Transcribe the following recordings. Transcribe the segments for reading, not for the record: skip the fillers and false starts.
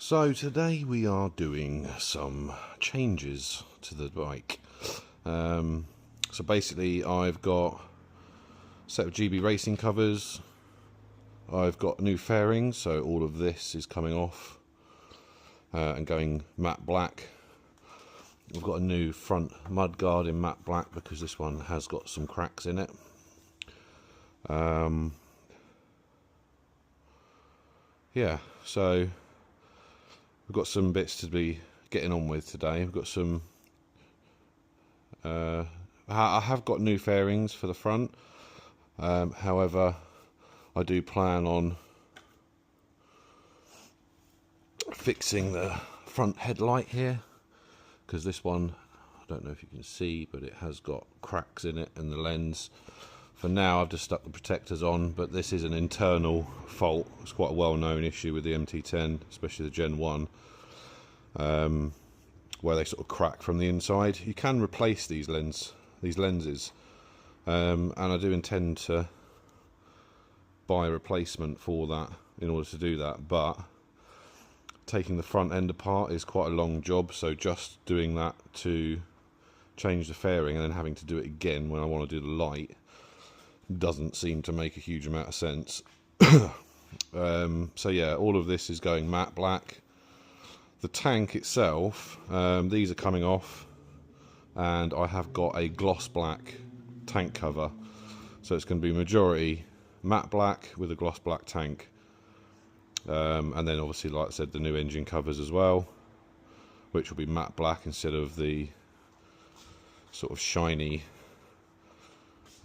So today we are doing some changes to the bike. So basically I've got a set of GB racing covers, I've got new fairings, so all of this is coming off and going matte black. I've got a new front mudguard in matte black because this one has got some cracks in it. Yeah, so we've got some bits to be getting on with today. We've got some I have got new fairings for the front, however I do plan on fixing the front headlight here, because this one, I don't know if you can see, but it has got cracks in it and the lens. For now I've just stuck the protectors on, but this is an internal fault. It's quite a well-known issue with the MT10, especially the Gen 1, where they sort of crack from the inside. You can replace these lenses, and I do intend to buy a replacement for that in order to do that, but taking the front end apart is quite a long job, so just doing that to change the fairing and then having to do it again when I want to do the light doesn't seem to make a huge amount of sense. So yeah, all of this is going matte black. The tank itself, these are coming off, and I have got a gloss black tank cover, so it's going to be majority matte black with a gloss black tank, and then obviously, like I said, the new engine covers as well, which will be matte black instead of the sort of shiny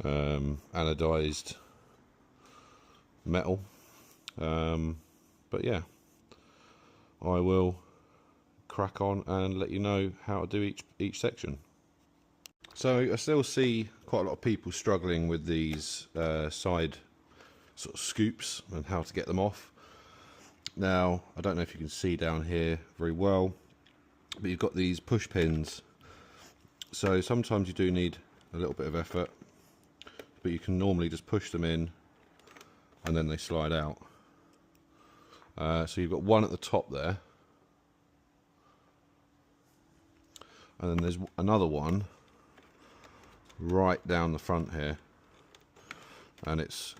anodized metal. But yeah, I will crack on and let you know how to do each section. So I still see quite a lot of people struggling with these side sort of scoops and how to get them off. Now, I don't know if you can see down here very well, but you've got these push pins, so sometimes you do need a little bit of effort, but you can normally just push them in and then they slide out. So you've got one at the top there, and then there's another one right down the front here, and it's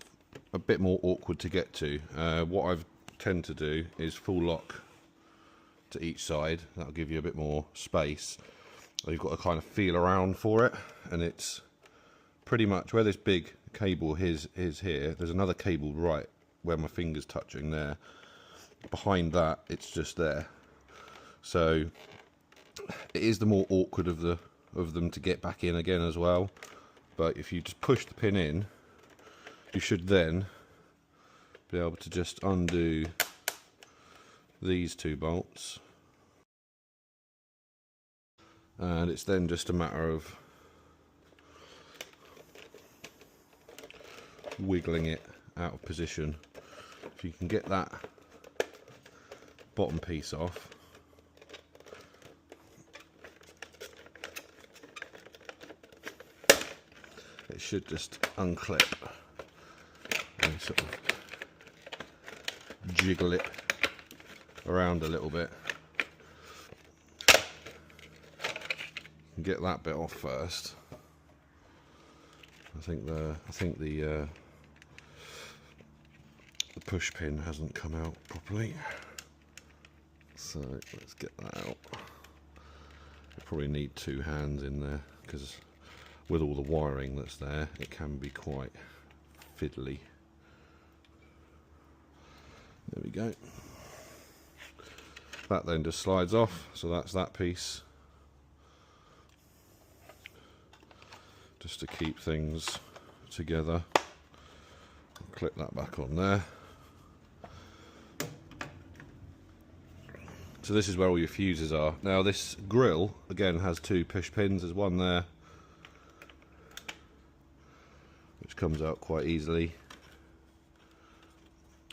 a bit more awkward to get to. What I tend to do is full lock to each side. That'll give you a bit more space. You've got to kind of feel around for it, and it's pretty much where this big cable is here. There's another cable right where my finger's touching there. Behind that, it's just there. So it is the more awkward of them to get back in again as well. But if you just push the pin in, you should then be able to just undo these two bolts, and it's then just a matter of wiggling it out of position. If you can get that bottom piece off, it should just unclip and sort of jiggle it around a little bit. Get that bit off first. I think the push pin hasn't come out properly, so let's get that out. You probably need two hands in there, because with all the wiring that's there, it can be quite fiddly. There we go. That then just slides off, so that's that piece. Just to keep things together. Clip that back on there. So this is where all your fuses are. Now this grill again has two push pins. There's one there which comes out quite easily,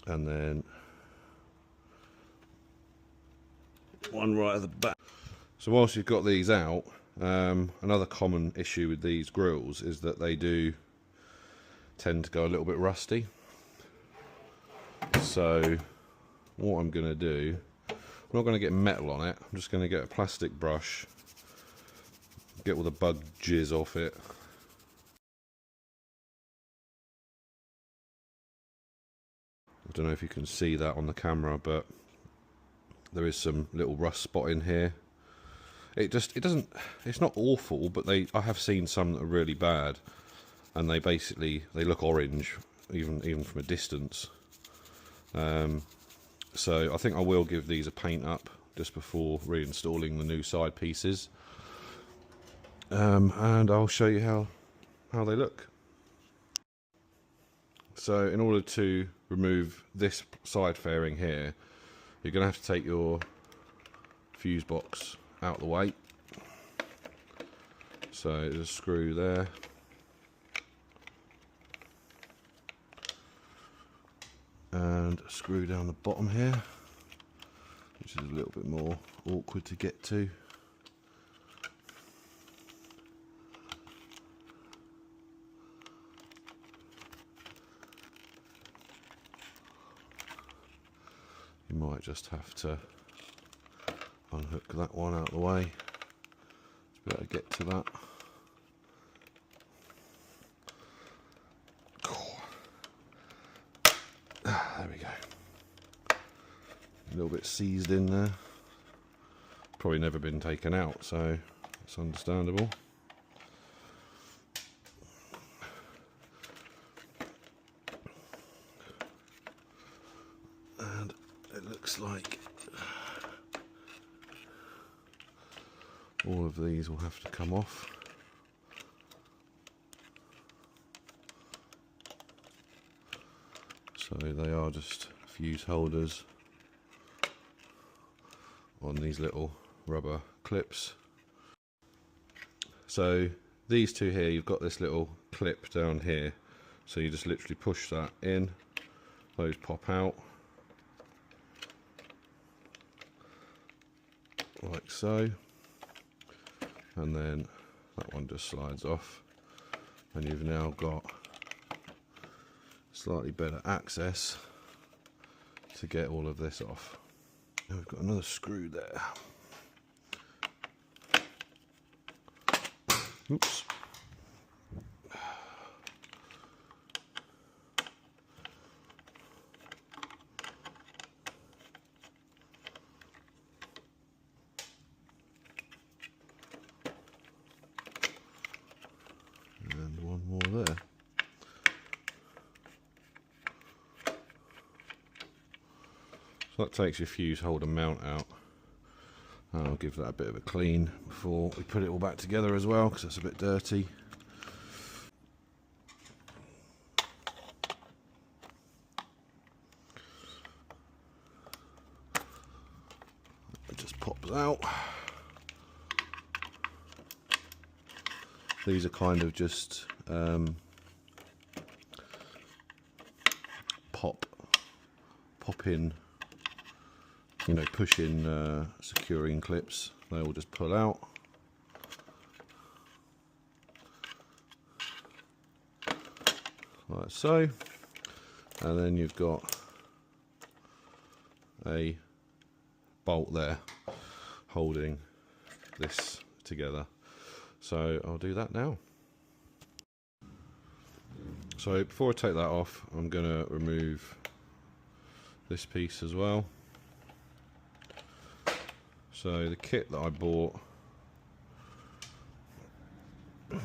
and then one right at the back. So whilst you've got these out, another common issue with these grills is that they do tend to go a little bit rusty. So what I'm going to do, I'm not going to get metal on it. I'm just going to get a plastic brush, get all the bug jizz off it. I don't know if you can see that on the camera, but there is some little rust spot in here. It's not awful, but I have seen some that are really bad, and they look orange even from a distance. So I think I will give these a paint up just before reinstalling the new side pieces, and I'll show you how they look. So in order to remove this side fairing here, you're going to have to take your fuse box out of the way. So there's a screw there. And a screw down the bottom here, which is a little bit more awkward to get to. You might just have to unhook that one out of the way to be able to get to that. There we go. A little bit seized in there. Probably never been taken out, so it's understandable. And it looks like all of these will have to come off. So they are just fuse holders on these little rubber clips. So these two here, you've got this little clip down here, so you just literally push that in, those pop out like so, and then that one just slides off, and you've now got slightly better access to get all of this off. Now we've got another screw there. Oops. And one more there. So that takes your fuse holder mount out. I'll give that a bit of a clean before we put it all back together as well, because it's a bit dirty. It just pops out. These are kind of just pop in, you know, push in securing clips. They all just pull out. Like so. And then you've got a bolt there holding this together. So I'll do that now. So before I take that off, I'm going to remove this piece as well. So the kit that I bought, is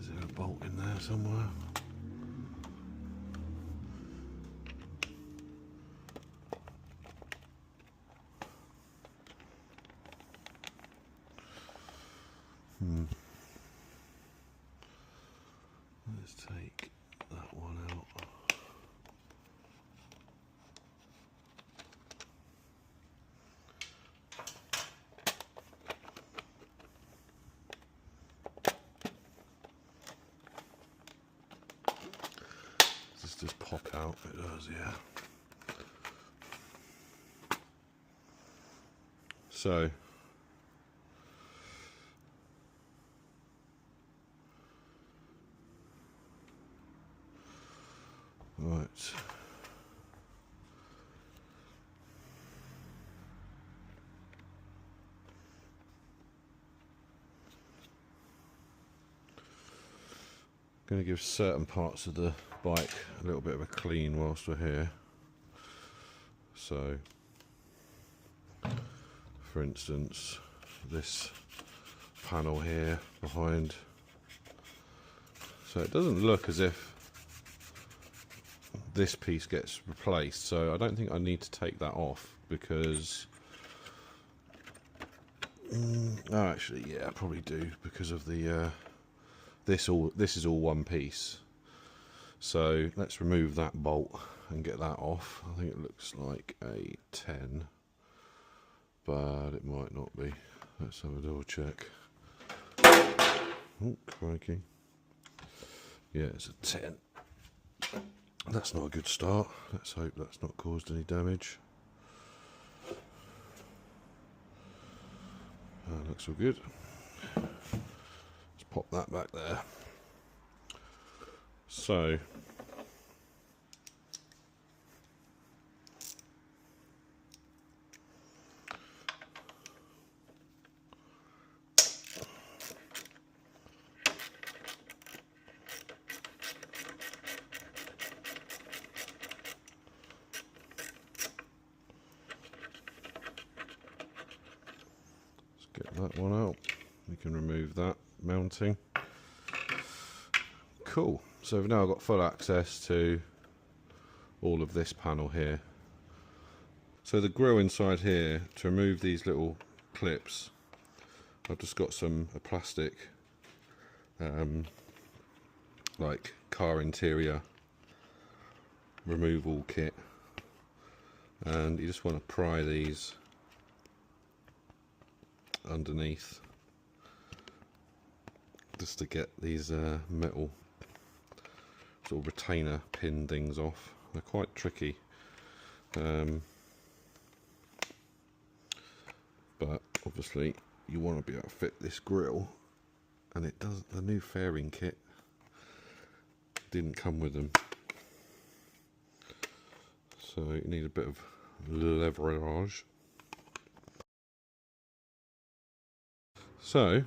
there a bolt in there somewhere? Let's take that one out. Does this just pop out? It does, yeah. So Right. Going to give certain parts of the bike a little bit of a clean whilst we're here. So, for instance, this panel here behind. So it doesn't look as if this piece gets replaced, so I don't think I need to take that off because oh, actually, yeah, I probably do because of the this is all one piece. So let's remove that bolt and get that off. I think it looks like a 10, but it might not be. Let's have a double check. Oh, crikey. Yeah, it's a 10. That's not a good start. Let's hope that's not caused any damage. Looks all good. Let's pop that back there. So, get that one out. We can remove that mounting. Cool. So we've now got full access to all of this panel here. So the grill inside here, to remove these little clips, I've just got a plastic like car interior removal kit, and you just want to pry these underneath just to get these metal sort of retainer pin things off. They're quite tricky, but obviously you want to be able to fit this grill, and it does. The new fairing kit didn't come with them, so you need a bit of leverage. So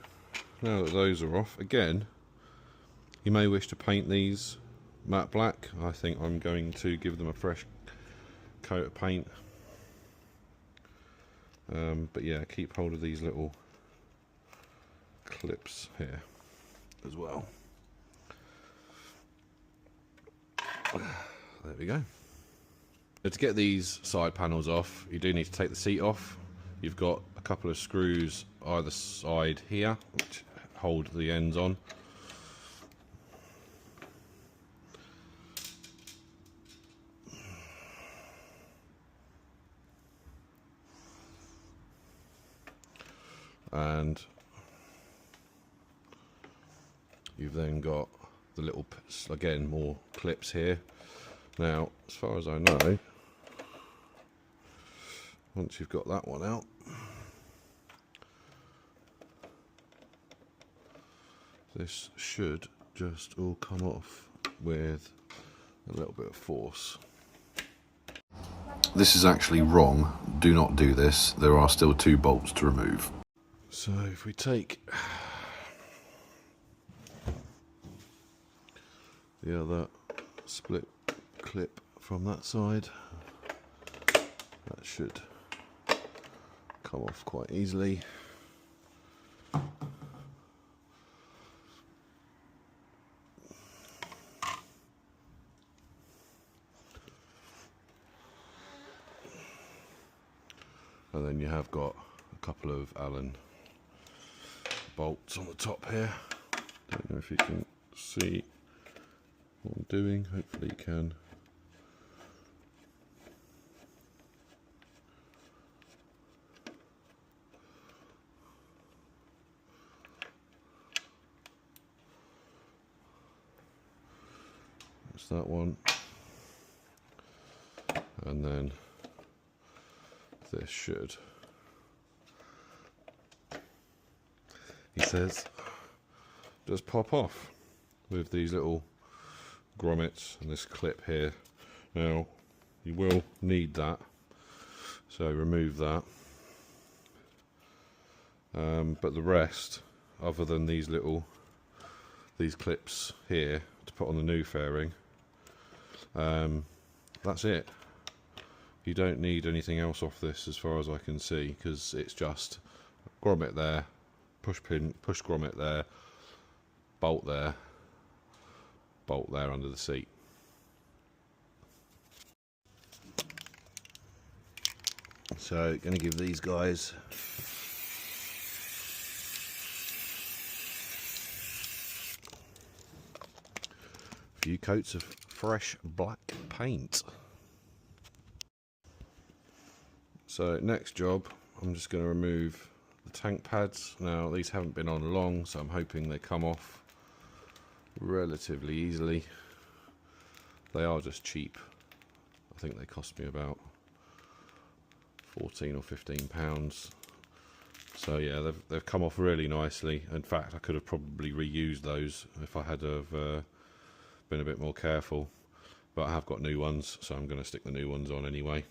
now that those are off, again, you may wish to paint these matte black. I think I'm going to give them a fresh coat of paint. But yeah, keep hold of these little clips here as well. There we go. Now, to get these side panels off, you do need to take the seat off. You've got a couple of screws either side here which hold the ends on. And you've then got the little, again, more clips here. Now, as far as I know, once you've got that one out, this should just all come off with a little bit of force. This is actually wrong. Do not do this. There are still 2 bolts to remove. So if we take the other split clip from that side, that should come off quite easily. And then you have got a couple of Allen bolts on the top here. Don't know if you can see what I'm doing. Hopefully you can. That's that one. And then this should, he says, just pop off with these little grommets and this clip here Now you will need that, so remove that. But the rest, other than these clips here to put on the new fairing, that's it. You don't need anything else off this as far as I can see, because it's just grommet there, push grommet there, bolt there under the seat. So going to give these guys a few coats of fresh black paint. So next job, I'm just going to remove the tank pads. Now these haven't been on long, so I'm hoping they come off relatively easily. They are just cheap. I think they cost me about 14 or 15 pounds. So yeah, they've come off really nicely. In fact, I could have probably reused those if I had have been a bit more careful. But I have got new ones, so I'm going to stick the new ones on anyway.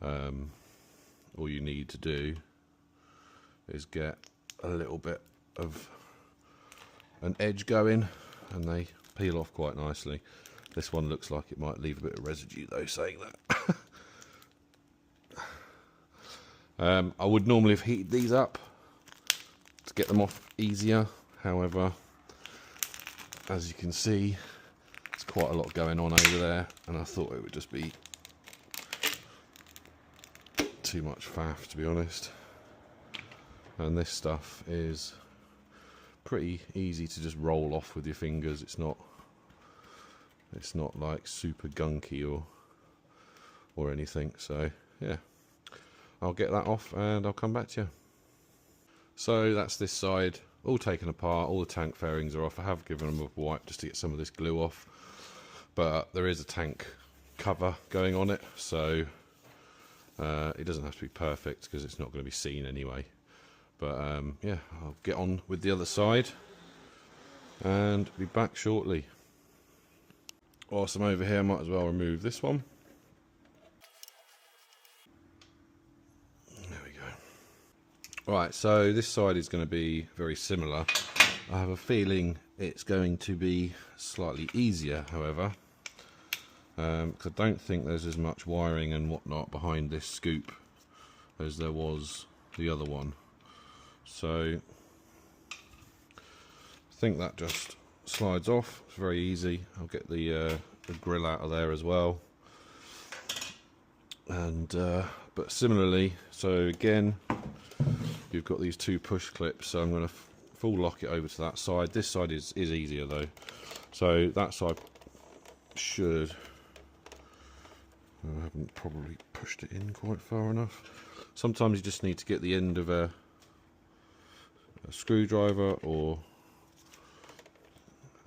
All you need to do is get a little bit of an edge going, and they peel off quite nicely. This one looks like it might leave a bit of residue though, saying that. I would normally have heated these up to get them off easier. However, as you can see, there's quite a lot going on over there, and I thought it would just be too much faff, to be honest. And this stuff is pretty easy to just roll off with your fingers. It's not like super gunky or anything. So yeah, I'll get that off and I'll come back to you. So that's this side all taken apart. All the tank fairings are off. I have given them a wipe just to get some of this glue off, but there is a tank cover going on it, so it doesn't have to be perfect because it's not going to be seen anyway. But yeah, I'll get on with the other side and be back shortly. Whilst I'm over here, I might as well remove this one. There we go. Right, so this side is going to be very similar. I have a feeling it's going to be slightly easier, however, because I don't think there's as much wiring and whatnot behind this scoop as there was the other one. So I think that just slides off. It's very easy. I'll get the grill out of there as well. And but similarly, so again, you've got these two push clips. So I'm going to full lock it over to that side. This side is easier though. So that side should. I haven't probably pushed it in quite far enough. Sometimes you just need to get the end of a screwdriver or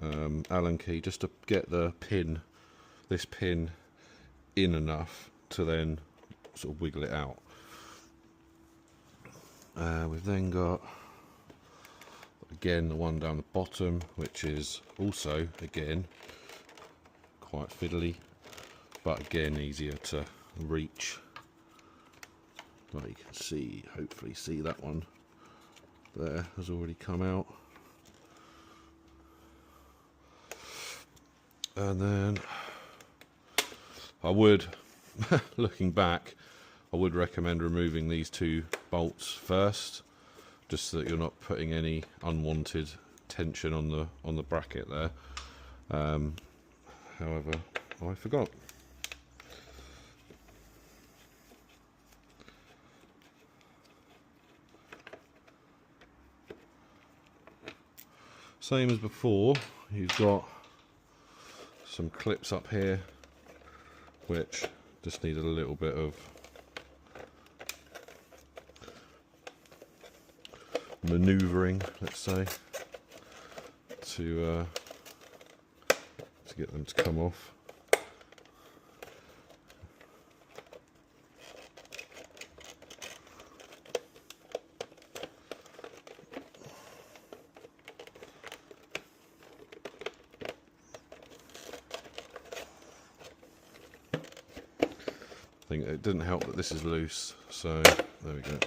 Allen key just to get the pin, this pin, in enough to then sort of wiggle it out. We've then got again the one down the bottom, which is also again quite fiddly, but again easier to reach. Like you can see, hopefully see that one there has already come out. And then I would, looking back, I would recommend removing these two bolts first, just so that you're not putting any unwanted tension on the bracket there. However, I forgot. Same as before, you've got some clips up here which just need a little bit of manoeuvring, let's say, to get them to come off. think it didn't help that this is loose, so there we go.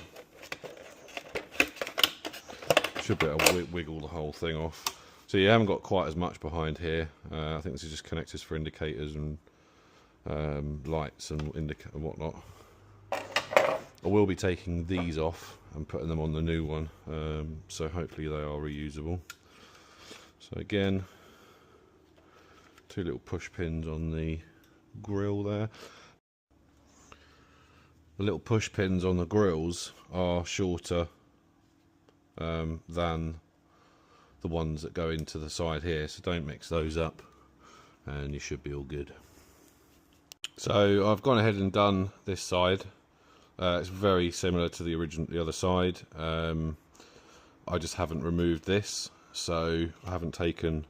Should be able to wiggle the whole thing off. So you haven't got quite as much behind here. I think this is just connectors for indicators and lights and whatnot. I will be taking these off and putting them on the new one, so hopefully they are reusable. So again, 2 little push pins on the grill there. The little push pins on the grills are shorter than the ones that go into the side here, so don't mix those up and you should be all good. So I've gone ahead and done this side. It's very similar to the other side. I just haven't removed this, so I haven't taken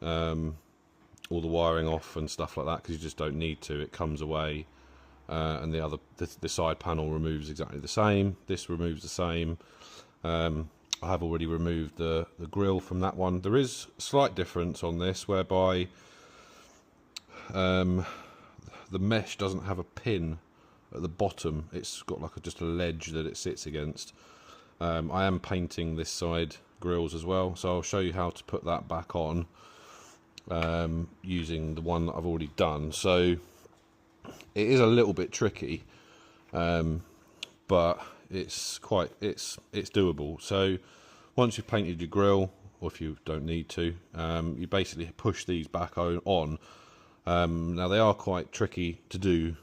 all the wiring off and stuff like that, because you just don't need to. It comes away, and the side panel removes exactly the same. This removes the same. I have already removed the grill from that one. There is a slight difference on this, whereby the mesh doesn't have a pin at the bottom. It's got like just a ledge that it sits against. I am painting this side grills as well, so I'll show you how to put that back on using the one that I've already done. So it is a little bit tricky, but it's doable. So once you've painted your grill, or if you don't need to, you basically push these back on. Now they are quite tricky to do,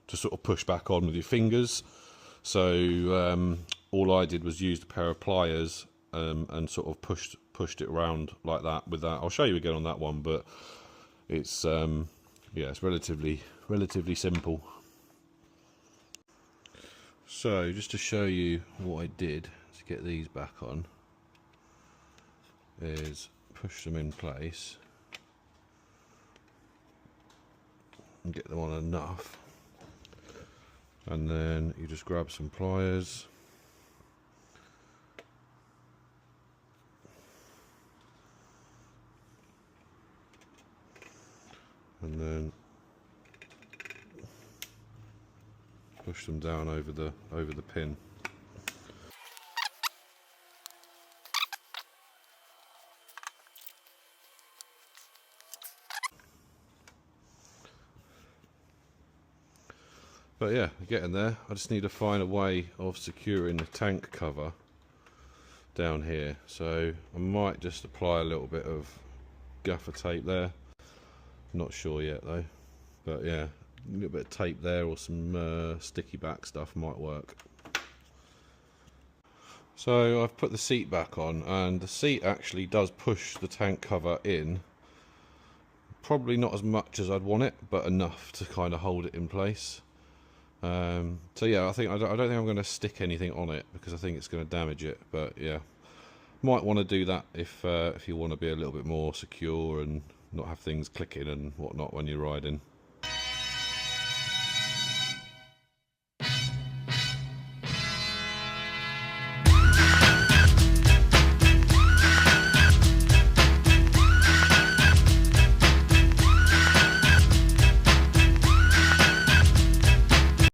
to sort of push back on with your fingers. So all I did was use a pair of pliers and sort of pushed it around like that with that. I'll show you again on that one, but it's yeah, it's relatively simple. So just to show you what I did to get these back on, is push them in place and get them on enough, and then you just grab some pliers and then push them down over the pin. But yeah, getting there. I just need to find a way of securing the tank cover down here. So I might just apply a little bit of gaffer tape there. Not sure yet though. But yeah, a little bit of tape there, or some sticky back stuff might work. So I've put the seat back on, and the seat actually does push the tank cover in. Probably not as much as I'd want it, but enough to kind of hold it in place. So yeah, I don't think I'm going to stick anything on it, because I think it's going to damage it. But yeah, might want to do that if you want to be a little bit more secure and not have things clicking and whatnot when you're riding.